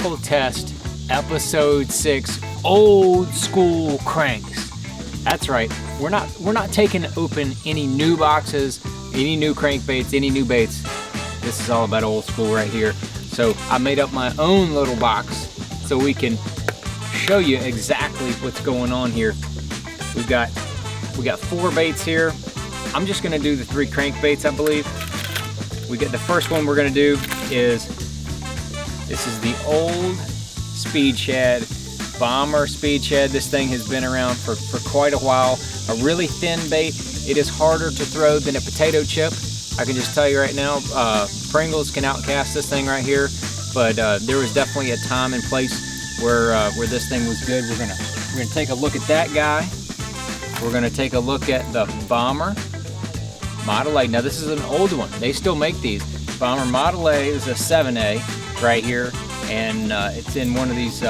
Tackle Test Episode 6, Old School Cranks. That's right, we're not taking open any new boxes, any new crankbaits, any new baits. This is all about old school right here. So I made up my own little box so we can show you exactly what's going on here. We got 4 baits here. I'm just gonna do the 3 crankbaits, I believe. We get the first one we're gonna do is, this is the old Speed Shad, Bomber Speed Shad. This thing has been around for quite a while. A really thin bait. It is harder to throw than a potato chip. I can just tell you right now, Pringles can outcast this thing right here, but there was definitely a time and place where this thing was good. We're gonna take a look at that guy. We're gonna take a look at the Bomber Model A. Now this is an old one. They still make these. Bomber Model A is a 7A right here, and it's in one of these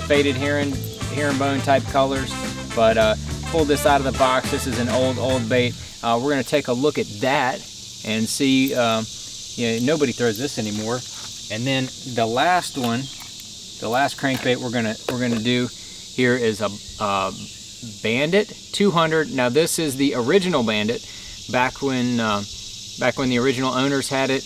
faded herringbone type colors. But pull this out of the box. This is an old bait. We're gonna take a look at that and see. You know, nobody throws this anymore. And then the last one, the last crankbait we're gonna do here is a Bandit 200. Now this is the original Bandit, back when the original owners had it,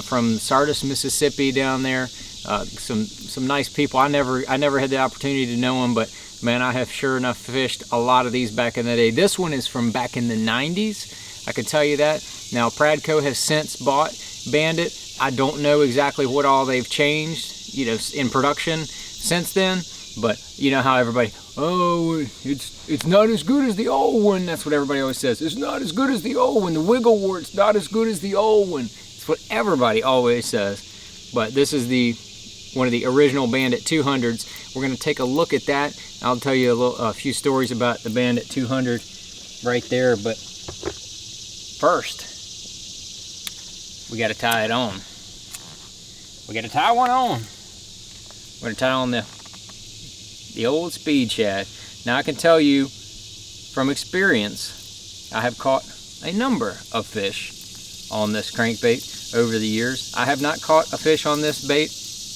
from Sardis, Mississippi down there. Some nice people. I never had the opportunity to know them, but man, I have sure enough fished a lot of these back in the day. This one is from back in the 90s. I can tell you that. Now Pradco has since bought Bandit. I don't know exactly what all they've changed, you know, in production since then. But you know how everybody, oh, it's not as good as the old one. That's what everybody always says. It's not as good as the old one. The wiggle wart's not as good as the old one. It's what everybody always says. But this is one of the original Bandit 200s. We're going to take a look at that. I'll tell you a few stories about the Bandit 200 right there. But first, we got to tie it on. We got to tie one on. We're going to tie on the old Speed Shad. Now I can tell you from experience, I have caught a number of fish on this crankbait over the years. I have not caught a fish on this bait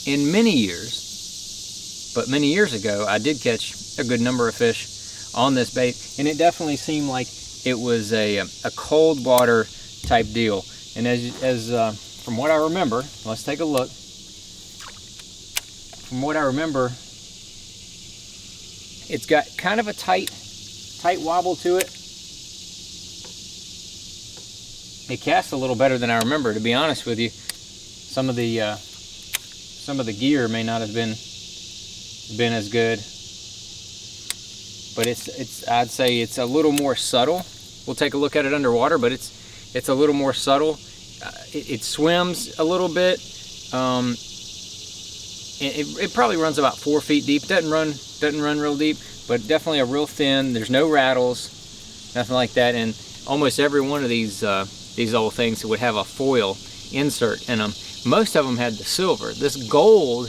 in many years, but many years ago I did catch a good number of fish on this bait, and it definitely seemed like it was a cold water type deal. And as from what I remember, let's take a look. From what I remember, it's got kind of a tight wobble to it. It casts a little better than I remember, to be honest with you. Some of the gear may not have been as good, but I'd say it's a little more subtle. We'll take a look at it underwater, but it's a little more subtle. It swims a little bit. It probably runs about 4 feet deep. Doesn't run real deep, but definitely a real thin. There's no rattles, nothing like that. And almost every one of these old things would have a foil insert in them. Most of them had the silver. This gold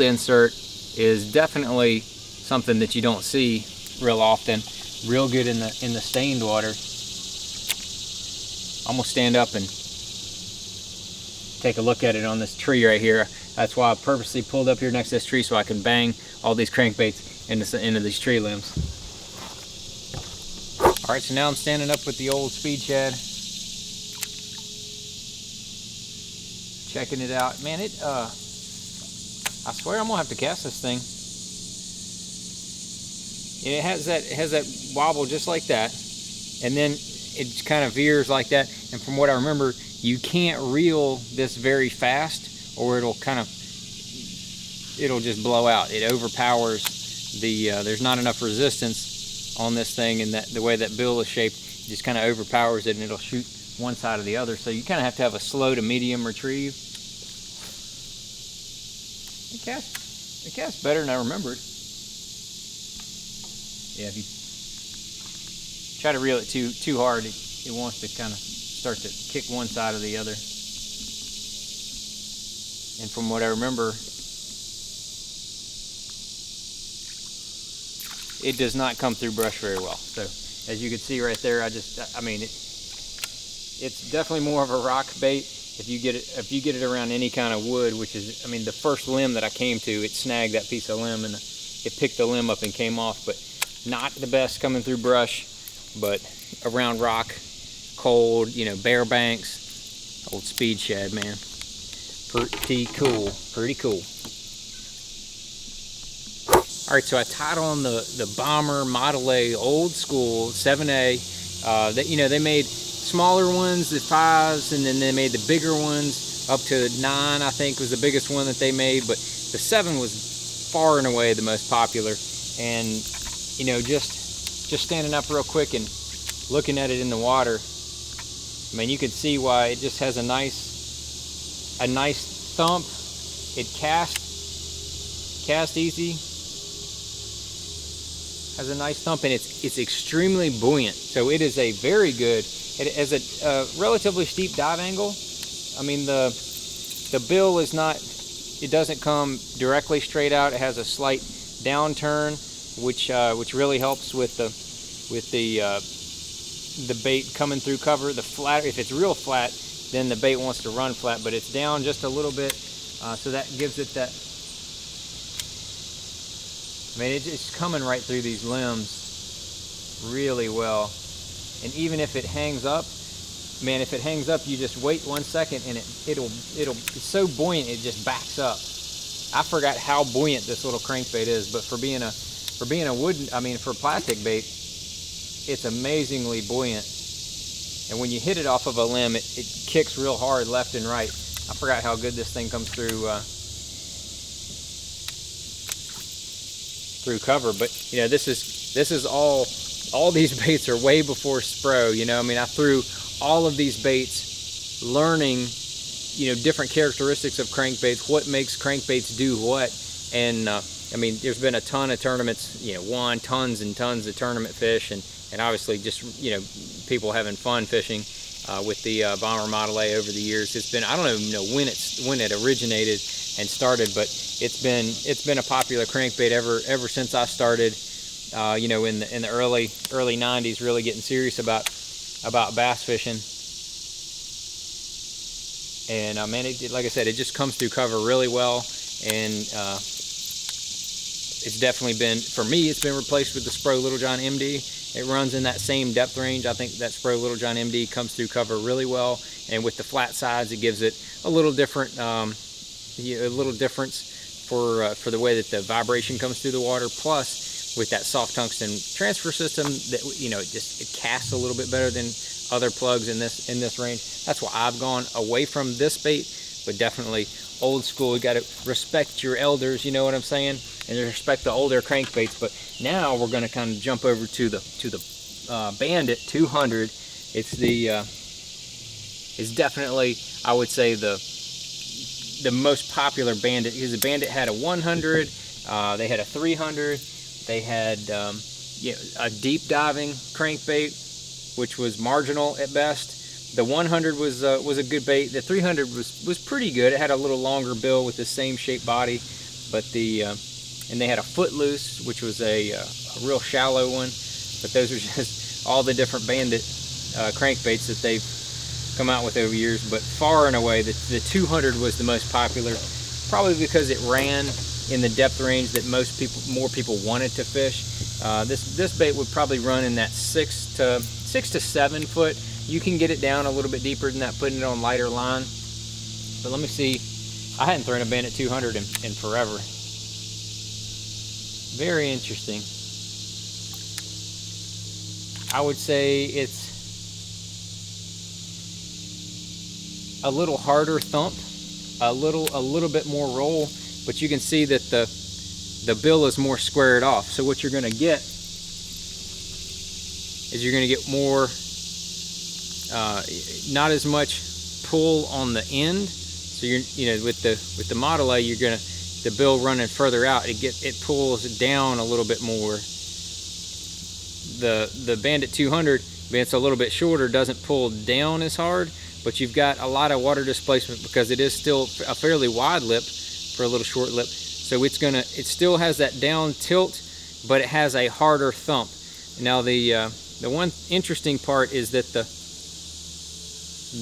insert is definitely something that you don't see real often. Real good in the stained water. I'm gonna stand up and take a look at it on this tree right here. That's why I purposely pulled up here next to this tree, so I can bang all these crankbaits into these tree limbs. All right, so now I'm standing up with the old Speed Shad, checking it out. Man, I swear I'm gonna have to cast this thing. And it has that wobble just like that, and then it kind of veers like that. And from what I remember, you can't reel this very fast, or it'll just blow out. It overpowers there's not enough resistance on this thing, and the way that bill is shaped, it just kind of overpowers it, and it'll shoot one side or the other. So you kind of have a slow to medium retrieve. It casts better than I remembered. Yeah, if you try to reel it too hard, it wants to kind of start to kick one side or the other. And from what I remember, it does not come through brush very well. So as you can see right there, it's definitely more of a rock bait if you get it around any kind of wood, which is, I mean, the first limb that I came to, it snagged that piece of limb and it picked the limb up and came off. But not the best coming through brush, but around rock, cold, you know, bare banks. Old Speed Shad, man. Pretty cool, pretty cool. All right, so I tied on the Bomber Model A old school 7A. That, you know, they made smaller ones, the 5s, and then they made the bigger ones up to 9, I think was the biggest one that they made. But the 7 was far and away the most popular. And, you know, just standing up real quick and looking at it in the water, I mean, you can see why it just has a nice thump. It cast easy, has a nice thump, and it's extremely buoyant. So it is a very good, it has a relatively steep dive angle. I mean, the bill is not, it doesn't come directly straight out. It has a slight downturn, which really helps with the bait coming through cover. The flat, if it's real flat, then the bait wants to run flat, but it's down just a little bit, so that gives it that. I mean, it's coming right through these limbs really well. And even if it hangs up, man, if it hangs up, you just wait 1 second and it's so buoyant it just backs up. I forgot how buoyant this little crankbait is, but for being a wooden, I mean, for plastic bait, it's amazingly buoyant. And when you hit it off of a limb, it kicks real hard left and right. I forgot how good this thing comes through through cover. But you know, this is all these baits are way before Spro. You know, I mean, I threw all of these baits, learning, you know, different characteristics of crankbaits, what makes crankbaits do what. And I mean, there's been a ton of tournaments, you know, won tons and tons of tournament fish, and obviously just, you know, people having fun fishing with the Bomber Model A over the years. It's been, I don't even know when it originated and started, but it's been a popular crankbait ever since I started, you know, in the early 90s, really getting serious about bass fishing. And man, like I said, it just comes through cover really well, and it's definitely been, for me, it's been replaced with the Spro Little John MD. It runs in that same depth range. I think that Spro Little John MD comes through cover really well, and with the flat sides, it gives it a little different, a little difference for the way that the vibration comes through the water. Plus, with that soft tungsten transfer system, that, you know, it casts a little bit better than other plugs in this range. That's why I've gone away from this bait, but definitely old school. You got to respect your elders, you know what I'm saying, and respect the older crankbaits. But now we're going to kind of jump over to the Bandit 200. It's definitely, I would say, the most popular Bandit, because the Bandit had a 100, they had a 300, they had you know, a deep diving crankbait, which was marginal at best. The 100 was a good bait. The 300 was pretty good. It had a little longer bill with the same shaped body, but and they had a Footloose, which was a real shallow one. But those are just all the different Bandit crankbaits that they've come out with over years. But far and away, the 200 was the most popular, probably because it ran in the depth range that more people wanted to fish. This bait would probably run in that 6 to 7 foot. You can get it down a little bit deeper than that, putting it on lighter line. But let me see. I hadn't thrown a Bandit 200 in forever. Very interesting. I would say it's a little harder thump, a little bit more roll, but you can see that the bill is more squared off. So what you're going to get is you're going to get more, not as much pull on the end. So you know, with the Model A, you're gonna, the bill running further out, it pulls down a little bit more. The Bandit 200, it's a little bit shorter, doesn't pull down as hard, but you've got a lot of water displacement because it is still a fairly wide lip for a little short lip. So it still has that down tilt, but it has a harder thump. Now the one interesting part is that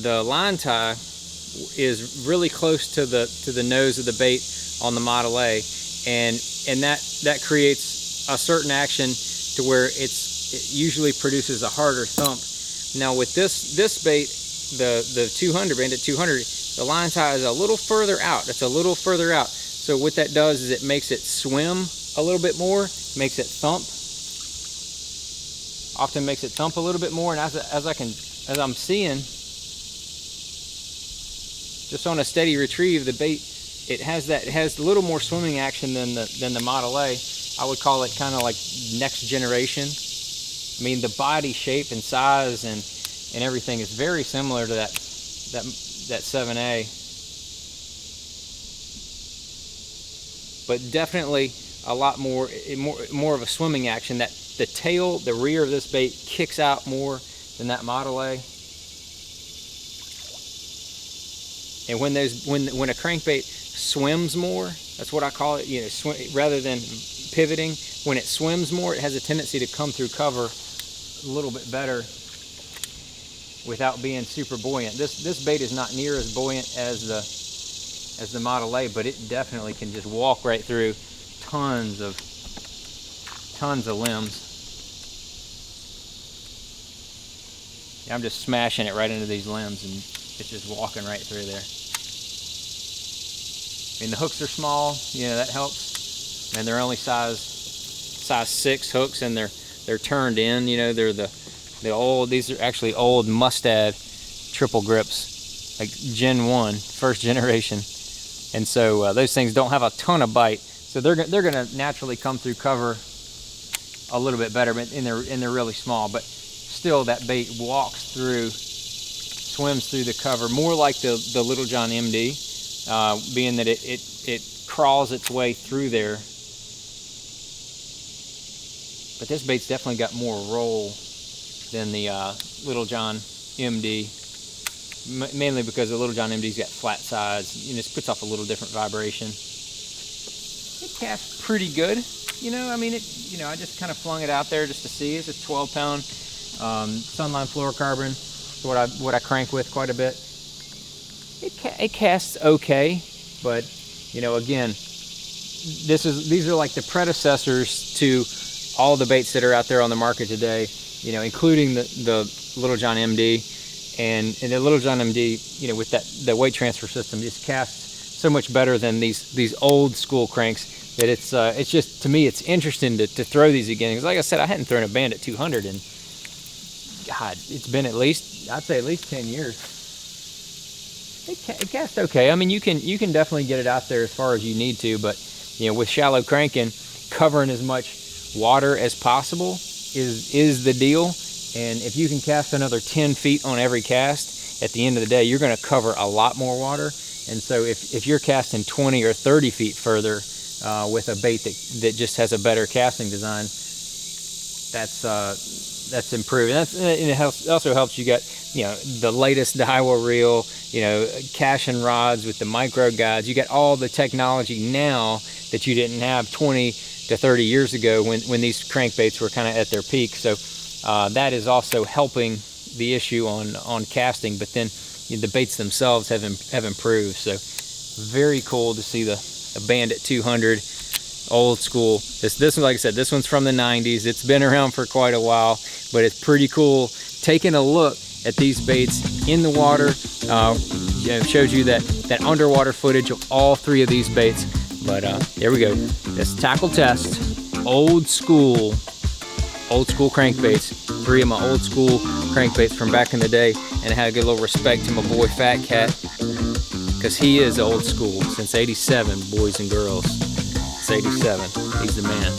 the line tie is really close to the nose of the bait on the Model A, and that creates a certain action to where it usually produces a harder thump. Now with this bait, the 200 Bandit 200, the line size is a little further out. It's a little further out. So what that does is it makes it swim a little bit more, makes it thump. Often makes it thump a little bit more, and as I'm seeing, just on a steady retrieve, the bait, it has a little more swimming action than the Model A. I would call it kind of like next generation. I mean, the body shape and size and everything is very similar to that 7A, but definitely a lot more of a swimming action. That the tail, the rear of this bait kicks out more than that Model A. And when a crankbait swims more, that's what I call it, you know, rather than pivoting, when it swims more, it has a tendency to come through cover a little bit better without being super buoyant. This bait is not near as buoyant as the Model A, but it definitely can just walk right through tons of limbs. Yeah, I'm just smashing it right into these limbs, and it's just walking right through there. I mean, the hooks are small, you know, that helps. And they're only size 6 hooks, and they're turned in. You know, they're the old. These are actually old Mustad triple grips, like Gen 1, first generation. And so those things don't have a ton of bite, so they're gonna naturally come through cover a little bit better, but they're really small. But still, that bait walks through, swims through the cover more like the Little John MD. Being that it crawls its way through there. But this bait's definitely got more roll than the Little John MD, mainly because the Little John MD's got flat sides, and it puts off a little different vibration. It casts pretty good, you know. I mean, I just kind of flung it out there just to see. It's a 12-pound Sunline fluorocarbon, what I crank with quite a bit. It casts okay, but you know, again, these are like the predecessors to all the baits that are out there on the market today, you know, including the Little John MD, and the Little John MD, you know, with the weight transfer system, just casts so much better than these old school cranks that it's just, to me, it's interesting to throw these again. Because like I said, I hadn't thrown a Bandit 200 in, God, it's been at least 10 years. It casts okay. I mean, you can definitely get it out there as far as you need to, but you know, with shallow cranking, covering as much water as possible is the deal. And if you can cast another 10 feet on every cast, at the end of the day, you're going to cover a lot more water. And so if you're casting 20 or 30 feet further with a bait that just has a better casting design, that's improved. And it also helps. You got, you know, the latest Daiwa reel, you know, caching rods with the micro guides. You got all the technology now that you didn't have 20 to 30 years ago when these crankbaits were kind of at their peak. So that is also helping the issue on casting. But then, you know, the baits themselves have improved. So very cool to see the Bandit 200 old school. This one, like I said, this one's from the 90s. It's been around for quite a while, but it's pretty cool taking a look at these baits in the water. Showed you that underwater footage of all 3 of these baits. But there we go. This tackle test, old school crankbaits. 3 of my old school crankbaits from back in the day, and I had to give a little respect to my boy Fat Cat, because he is old school since '87, boys and girls. It's '87. He's the man.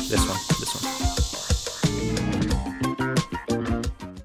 This one.